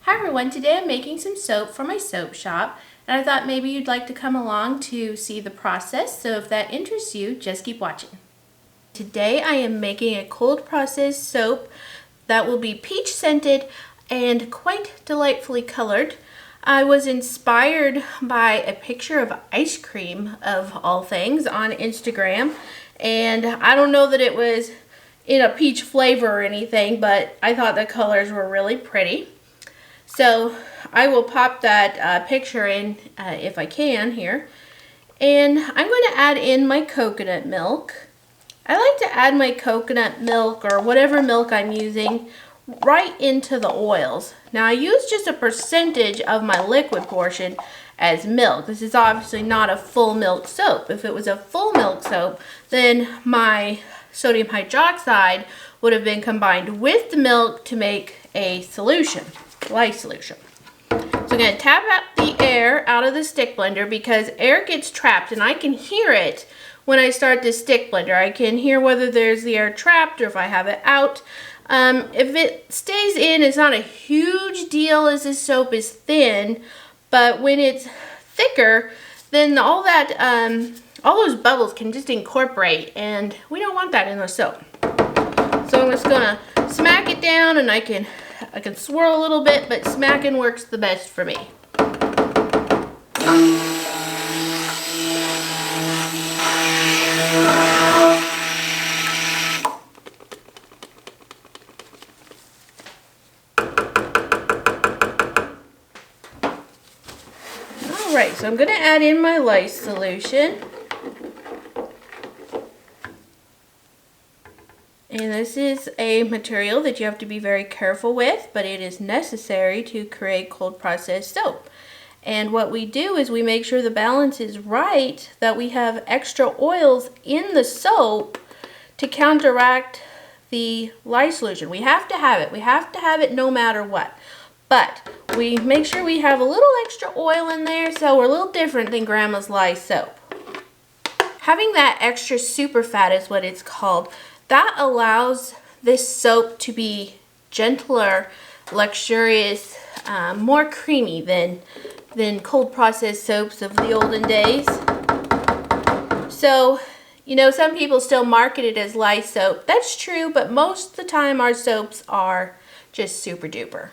Hi everyone, today I'm making some soap for my soap shop and I thought maybe you'd like to come along to see the process, so if that interests you, just keep watching. Today I am making a cold process soap that will be peach scented and quite delightfully colored. I was inspired by a picture of ice cream of all things on Instagram, and I don't know that it was in a peach flavor or anything, but I thought the colors were really pretty. So I will pop that picture in if I can here. And I'm going to add in my coconut milk. I like to add my coconut milk or whatever milk I'm using right into the oils. Now I use just a percentage of my liquid portion as milk. This is obviously not a full milk soap. If it was a full milk soap, then my sodium hydroxide would have been combined with the milk to make a solution. Lye solution. So I'm going to tap out the air out of the stick blender because air gets trapped and I can hear it when I start the stick blender. I can hear whether there's the air trapped or if I have it out. If it stays in, it's not a huge deal as this soap is thin, but when it's thicker, then all those bubbles can just incorporate, and we don't want that in the soap. So I'm just gonna smack it down, and I can swirl a little bit, but smacking works the best for me. Alright, so I'm going to add in my lye solution. And this is a material that you have to be very careful with, but it is necessary to create cold process soap. And what we do is we make sure the balance is right, that we have extra oils in the soap to counteract the lye solution. We have to have it. We have to have it no matter what. But we make sure we have a little extra oil in there, so we're a little different than Grandma's lye soap. Having that extra super fat is what it's called. That allows this soap to be gentler, luxurious, more creamy than cold process soaps of the olden days. So, you know, some people still market it as lye soap. That's true, but most of the time our soaps are just super duper.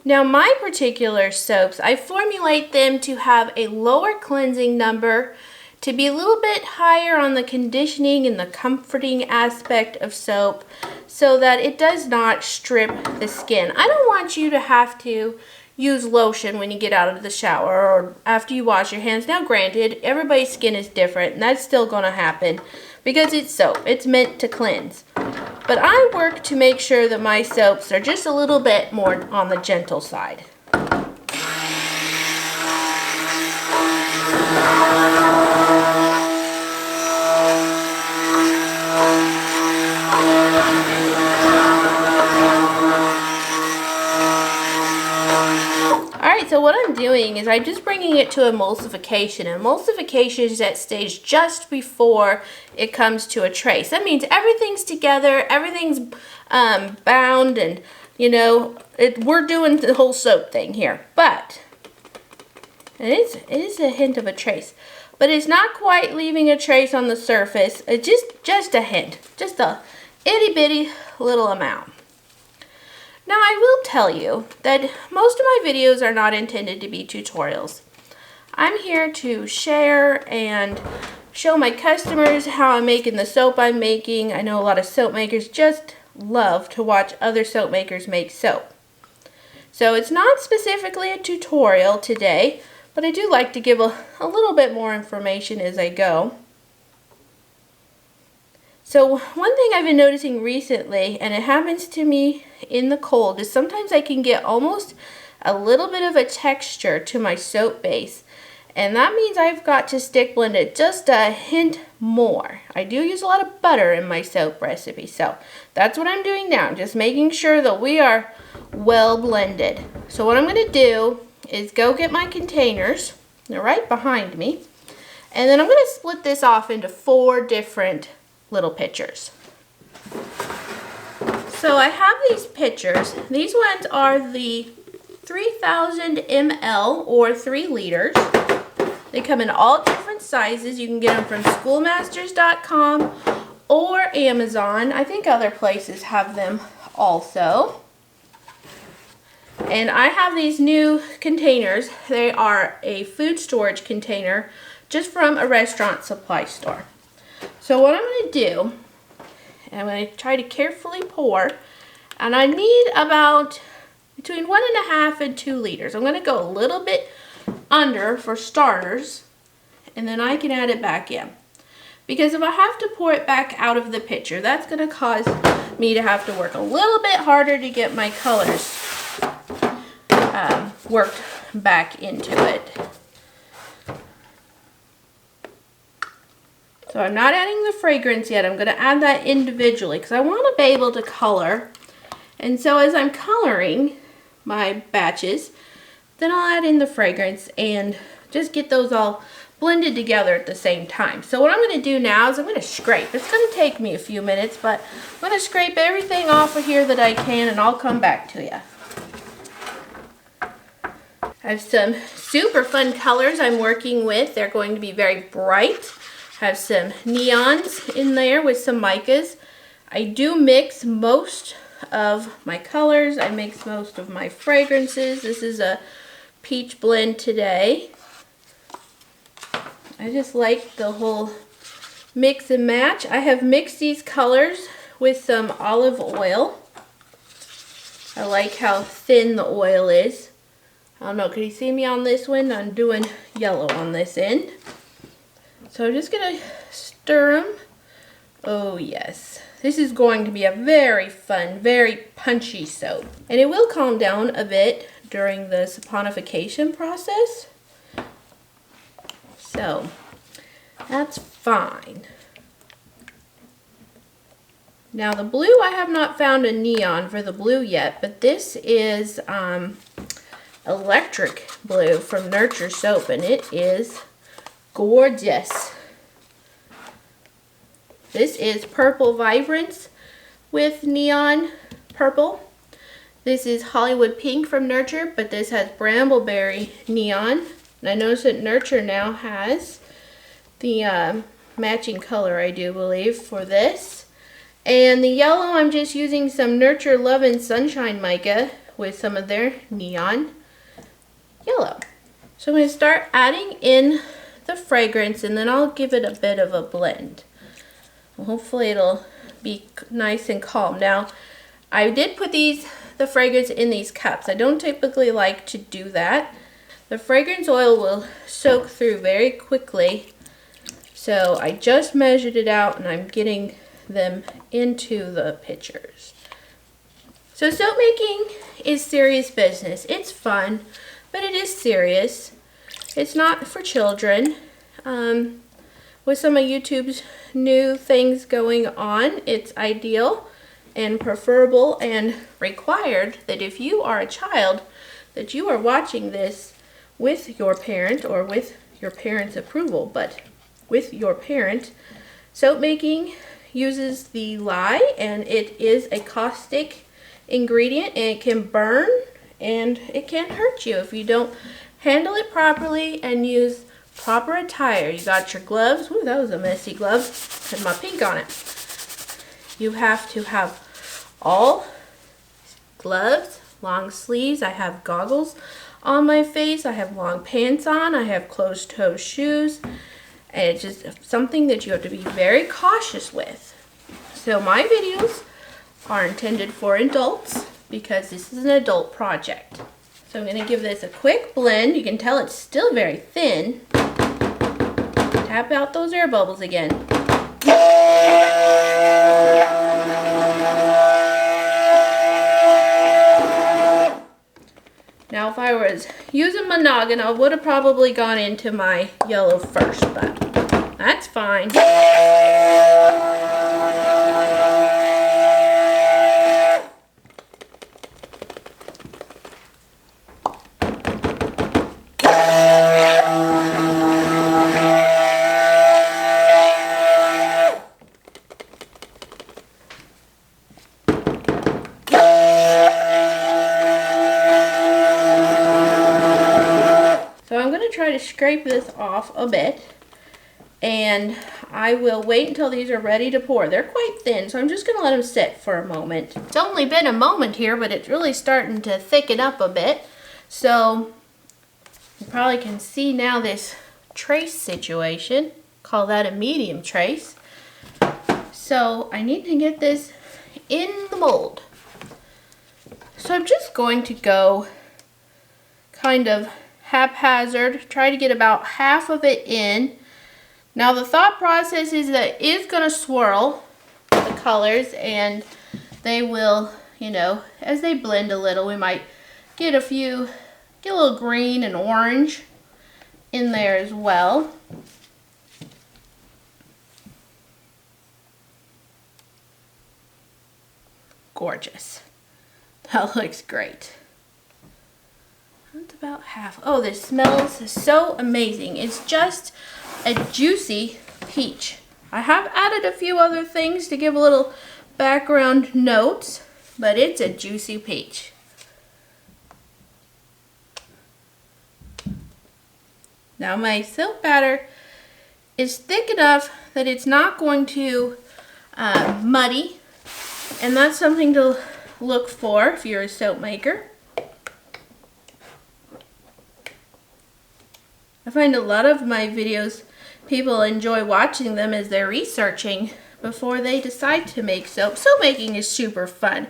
Now my particular soaps, I formulate them to have a lower cleansing number, to be a little bit higher on the conditioning and the comforting aspect of soap, so that it does not strip the skin. I don't want you to have to use lotion when you get out of the shower or after you wash your hands. Now granted, everybody's skin is different and that's still going to happen because it's soap. It's meant to cleanse. But I work to make sure that my soaps are just a little bit more on the gentle side. Alright, so what I'm doing is I'm just bringing it to emulsification. And emulsification is that stage just before it comes to a trace. That means everything's together, everything's bound, and you know, we're doing the whole soap thing here. But it is a hint of a trace. But it's not quite leaving a trace on the surface. It's just a hint. Just a itty bitty little amount. Now I will tell you that most of my videos are not intended to be tutorials. I'm here to share and show my customers how I'm making the soap I'm making. I know a lot of soap makers just love to watch other soap makers make soap. So it's not specifically a tutorial today, but I do like to give a little bit more information as I go. So one thing I've been noticing recently, and it happens to me in the cold, is sometimes I can get almost a little bit of a texture to my soap base. And that means I've got to stick blend it just a hint more. I do use a lot of butter in my soap recipe, so that's what I'm doing now. I'm just making sure that we are well blended. So what I'm going to do is go get my containers. They're right behind me. And then I'm going to split this off into 4 different little pitchers. So I have these pitchers. These ones are the 3000 ml or 3 liters. They come in all different sizes. You can get them from schoolmasters.com or Amazon. I think other places have them also. And I have these new containers. They are a food storage container just from a restaurant supply store. So what I'm going to do, I'm going to try to carefully pour, and I need about between 1.5 and 2 liters. I'm going to go a little bit under for starters, and then I can add it back in. Because if I have to pour it back out of the pitcher, that's going to cause me to have to work a little bit harder to get my colors worked back into it. So I'm not adding the fragrance yet. I'm going to add that individually because I want to be able to color. And so as I'm coloring my batches, then I'll add in the fragrance and just get those all blended together at the same time. So what I'm going to do now is I'm going to scrape. It's going to take me a few minutes, but I'm going to scrape everything off of here that I can, and I'll come back to you. I have some super fun colors I'm working with. They're going to be very bright. I have some neons in there with some micas. I do mix most of my colors. I mix most of my fragrances. This is a peach blend today. I just like the whole mix and match. I have mixed these colors with some olive oil. I like how thin the oil is. I don't know, can you see me on this one? I'm doing yellow on this end. So I'm just going to stir them. Oh yes, this is going to be a very fun, very punchy soap. And it will calm down a bit during the saponification process. So that's fine. Now the blue, I have not found a neon for the blue yet, but this is electric blue from Nurture Soap, and it is gorgeous. This is Purple Vibrance with neon purple. This is Hollywood Pink from Nurture, but this has Bramble Berry neon. And I notice that Nurture now has the matching color, I do believe, for this. And the yellow, I'm just using some Nurture Lovin Sunshine Mica with some of their neon yellow. So I'm going to start adding in the fragrance, and then I'll give it a bit of a blend. Hopefully it'll be nice and calm. Now, I did put the fragrance in these cups. I don't typically like to do that. The fragrance oil will soak through very quickly. So I just measured it out, and I'm getting them into the pitchers. So soap making is serious business. It's fun, but it is serious. It's not for children. With some of YouTube's new things going on, it's ideal and preferable and required that if you are a child, that you are watching this with your parent or with your parent's approval, but with your parent. Soap making uses the lye, and it is a caustic ingredient, and it can burn and it can hurt you if you don't handle it properly and use proper attire. You got your gloves. Ooh, that was a messy glove. Had my pink on it. You have to have all gloves, long sleeves. I have goggles on my face. I have long pants on. I have closed-toe shoes. And it's just something that you have to be very cautious with. So my videos are intended for adults because this is an adult project. So I'm going to give this a quick blend. You can tell it's still very thin. Tap out those air bubbles again. Now if I was using my noggin, I would have probably gone into my yellow first, but that's fine. So I'm going to try to scrape this off a bit, and I will wait until these are ready to pour. They're quite thin, so I'm just going to let them sit for a moment. It's only been a moment here, but it's really starting to thicken up a bit. So you probably can see now this trace situation. Call that a medium trace. So I need to get this in the mold. So I'm just going to go kind of haphazard, try to get about half of it in. Now the thought process is that it is going to swirl the colors, and they will, you know, as they blend a little, we might get a little green and orange in there as well. Gorgeous. That looks great. That's about half. Oh, this smells so amazing. It's just a juicy peach. I have added a few other things to give a little background notes, but it's a juicy peach. Now my soap batter is thick enough that it's not going to muddy, and that's something to look for if you're a soap maker. I find a lot of my videos, people enjoy watching them as they're researching before they decide to make soap. Soap making is super fun,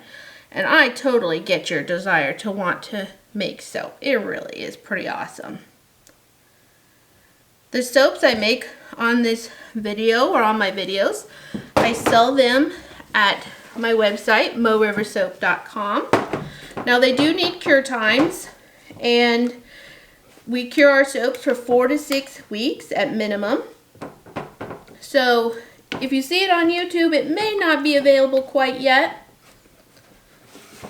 and I totally get your desire to want to make soap. It really is pretty awesome. The soaps I make on this video, or on my videos, I sell them at my website, moriversoap.com. Now they do need cure times, and we cure our soaps for 4 to 6 weeks at minimum. So if you see it on YouTube, it may not be available quite yet.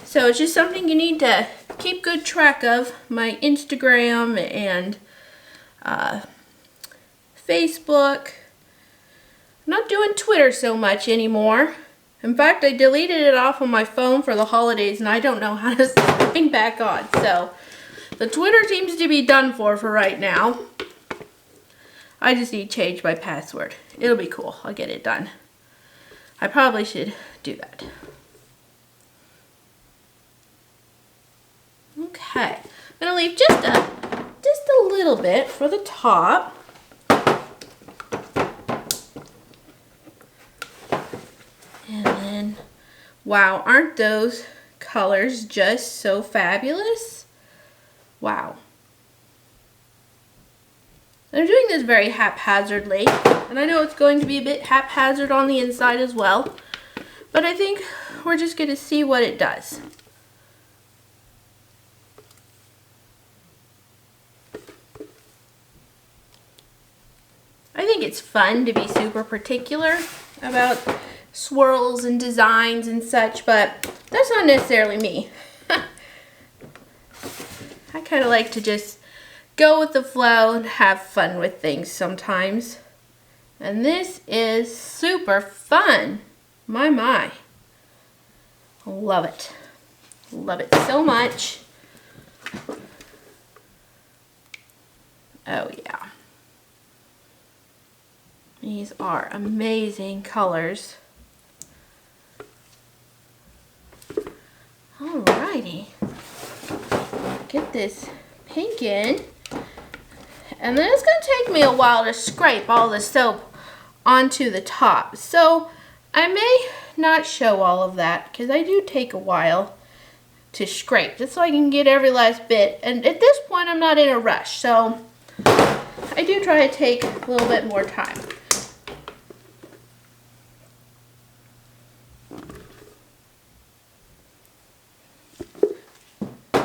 So it's just something you need to keep good track of. My Instagram and Facebook. I'm not doing Twitter so much anymore. In fact, I deleted it off on my phone for the holidays, and I don't know how to sign back on. So the Twitter seems to be done for right now. I just need to change my password. It'll be cool. I'll get it done. I probably should do that. Okay. I'm going to leave just a little bit for the top. And then, wow, aren't those colors just so fabulous? Wow. I'm doing this very haphazardly, and I know it's going to be a bit haphazard on the inside as well, but I think we're just going to see what it does. I think it's fun to be super particular about swirls and designs and such, but that's not necessarily me. I kind of like to just go with the flow and have fun with things sometimes. And this is super fun. My. Love it. Love it so much. Oh yeah. These are amazing colors. Alrighty. Get this pink in. And then it's going to take me a while to scrape all the soap onto the top. So I may not show all of that because I do take a while to scrape, just so I can get every last bit. And at this point I'm not in a rush, so I do try to take a little bit more time.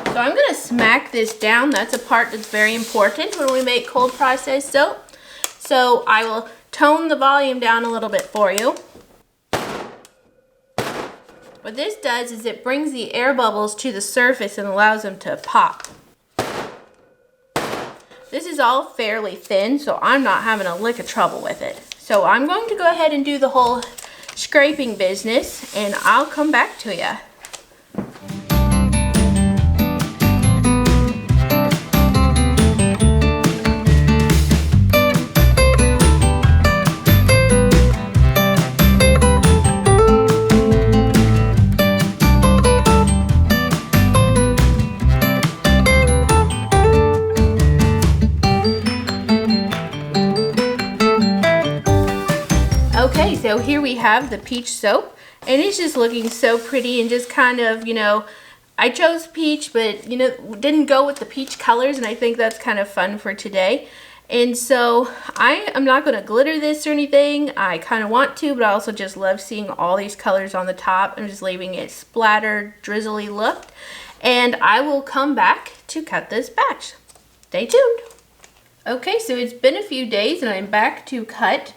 So I'm going to smack this down. That's a part that's very important when we make cold process soap. So I will tone the volume down a little bit for you. What this does is it brings the air bubbles to the surface and allows them to pop. This is all fairly thin, so I'm not having a lick of trouble with it. So I'm going to go ahead and do the whole scraping business, and I'll come back to you. so here we have the peach soap, and it's just looking so pretty and just kind of, you know, I chose peach, but, you know, didn't go with the peach colors, and I think that's kind of fun for today. And so I am not going to glitter this or anything. I kind of want to, but I also just love seeing all these colors on the top. I'm just leaving it splattered, drizzly look. And I will come back to cut this batch. Stay tuned. Okay, so it's been a few days and I'm back to cut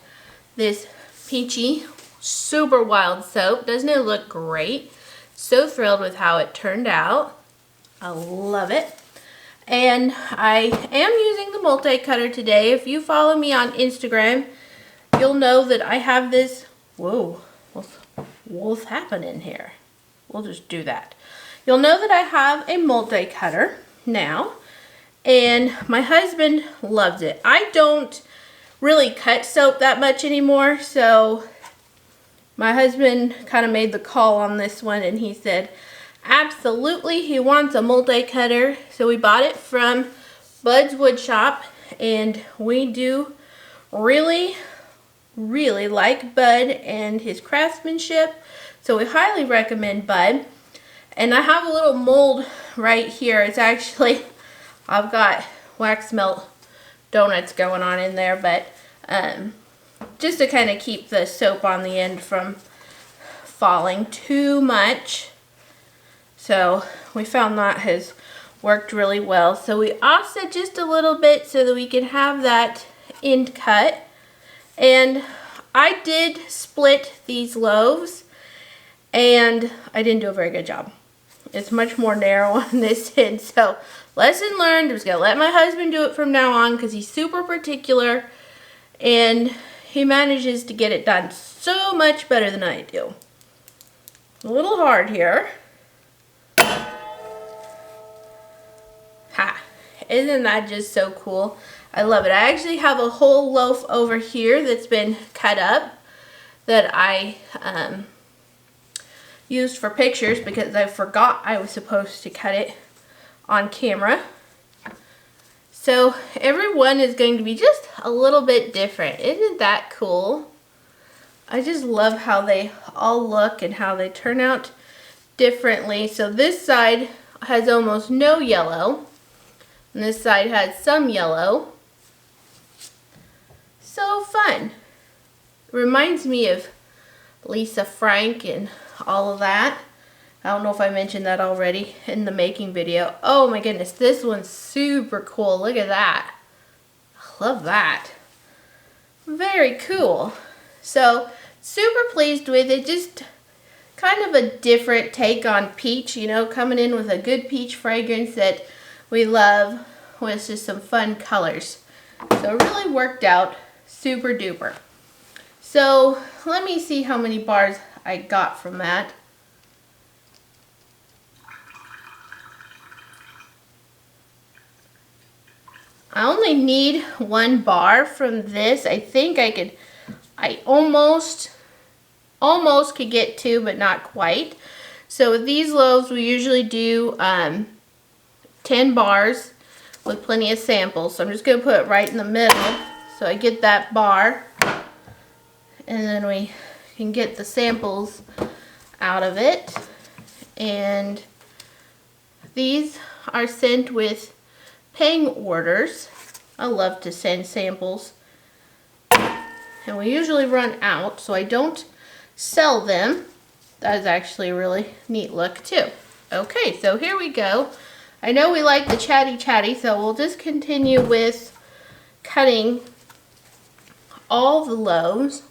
this peachy, super wild soap. Doesn't it look great? So thrilled with how it turned out. I love it. And I am using the multi-cutter today. If you follow me on Instagram, you'll know that I have this, whoa, what's happening here? We'll just do that. You'll know that I have a multi-cutter now, and my husband loves it. I don't really cut soap that much anymore, so my husband kind of made the call on this one, and he said absolutely he wants a multi-cutter. So we bought it from Bud's Wood Shop, and we do really like Bud and his craftsmanship, so we highly recommend Bud. And I have a little mold right here. It's actually, I've got wax melt donuts going on in there, but just to kind of keep the soap on the end from falling too much. So we found that has worked really well. So we offset just a little bit so that we can have that end cut. And I did split these loaves, and I didn't do a very good job. It's much more narrow on this end. So lesson learned. I'm just going to let my husband do it from now on because he's super particular and he manages to get it done so much better than I do. A little hard here. Ha! Isn't that just so cool? I love it. I actually have a whole loaf over here that's been cut up that I used for pictures because I forgot I was supposed to cut it on camera. So every one is going to be just a little bit different. Isn't that cool? I just love how they all look and how they turn out differently. So this side has almost no yellow, and this side has some yellow. So fun. It reminds me of Lisa Frank and all of that. I don't know if I mentioned that already in the making video. Oh my goodness, this one's super cool. Look at that. I love that. Very cool. So super pleased with it. Just kind of a different take on peach, you know, coming in with a good peach fragrance that we love with just some fun colors. So it really worked out super duper. So let me see how many bars I got from that. I only need 1 bar from this. I think I almost could get 2, but not quite. So with these loaves, we usually do 10 bars with plenty of samples. So I'm just going to put it right in the middle so I get that bar. And then we can get the samples out of it. And these are sent with paying orders. I love to send samples. And we usually run out, so I don't sell them. That is actually a really neat look too. Okay, so here we go. I know we like the chatty, so we'll just continue with cutting all the loaves.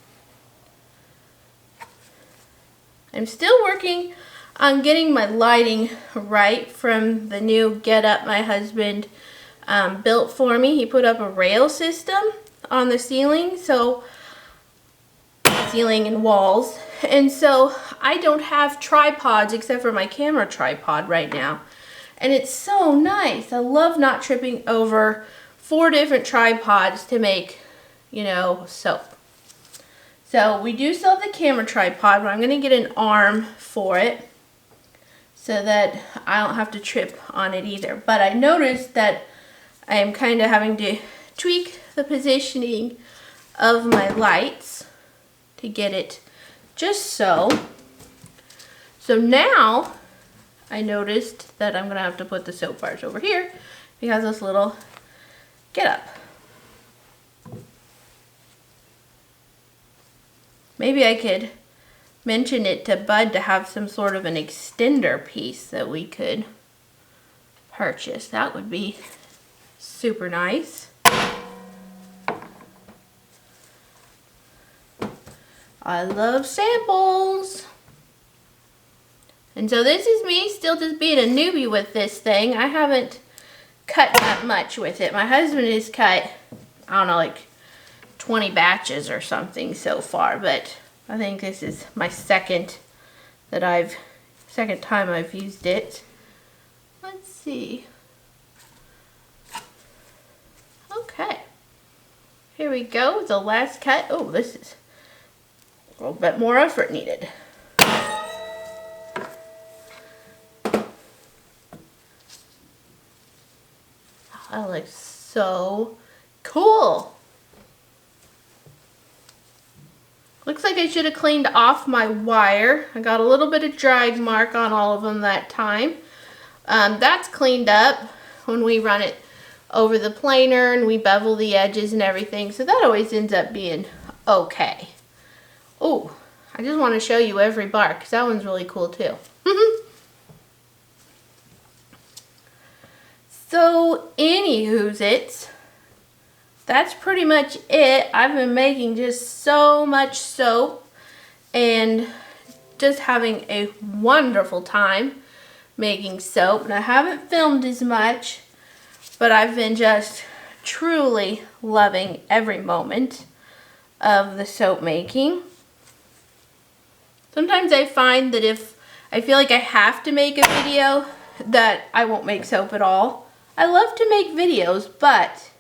I'm still working on getting my lighting right from the new getup my husband built for me. He put up a rail system on the ceiling, ceiling and walls, and so I don't have tripods except for my camera tripod right now, and it's so nice. I love not tripping over 4 different tripods to make, you know, soap. So we do still have the camera tripod, but I'm going to get an arm for it so that I don't have to trip on it either. But I noticed that I am kind of having to tweak the positioning of my lights to get it just so. So now I noticed that I'm gonna have to put the soap bars over here because this little get up. Maybe I could mention it to Bud to have some sort of an extender piece that we could purchase. That would be super nice. I love samples. And so this is me still just being a newbie with this thing. I haven't cut that much with it. My husband has cut, I don't know, like 20 batches or something so far, but I think this is my second time I've used it. Let's see. Okay. Here we go, the last cut. Oh, this is a little bit more effort needed. That looks so cool. Looks like I should have cleaned off my wire. I got a little bit of drag mark on all of them that time. That's cleaned up when we run it over the planer and we bevel the edges and everything. So that always ends up being okay. Oh, I just want to show you every bar because that one's really cool too. So anywho's that's pretty much it. I've been making just so much soap and just having a wonderful time making soap. And I haven't filmed as much, but I've been just truly loving every moment of the soap making. Sometimes I find that if I feel like I have to make a video, that I won't make soap at all. I love to make videos, but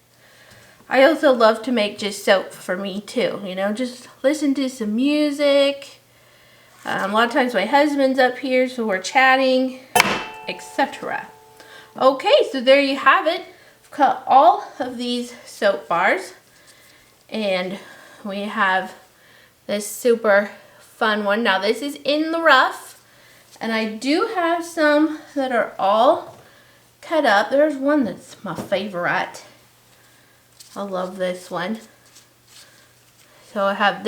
I also love to make just soap for me too. You know, just listen to some music. A lot of times my husband's up here, so we're chatting, etc. Okay, so there you have it. I've cut all of these soap bars, and we have this super fun one. Now this is in the rough, and I do have some that are all cut up. There's one that's my favorite. I love this one. So I have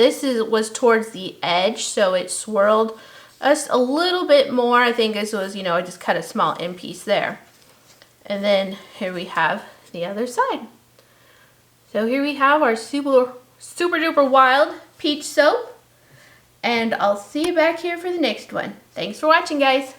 was towards the edge, so it swirled us a little bit more. I think this was, you know, I just cut a small end piece there. And then here we have the other side. So here we have our super duper wild peach soap. And I'll see you back here for the next one. Thanks for watching, guys.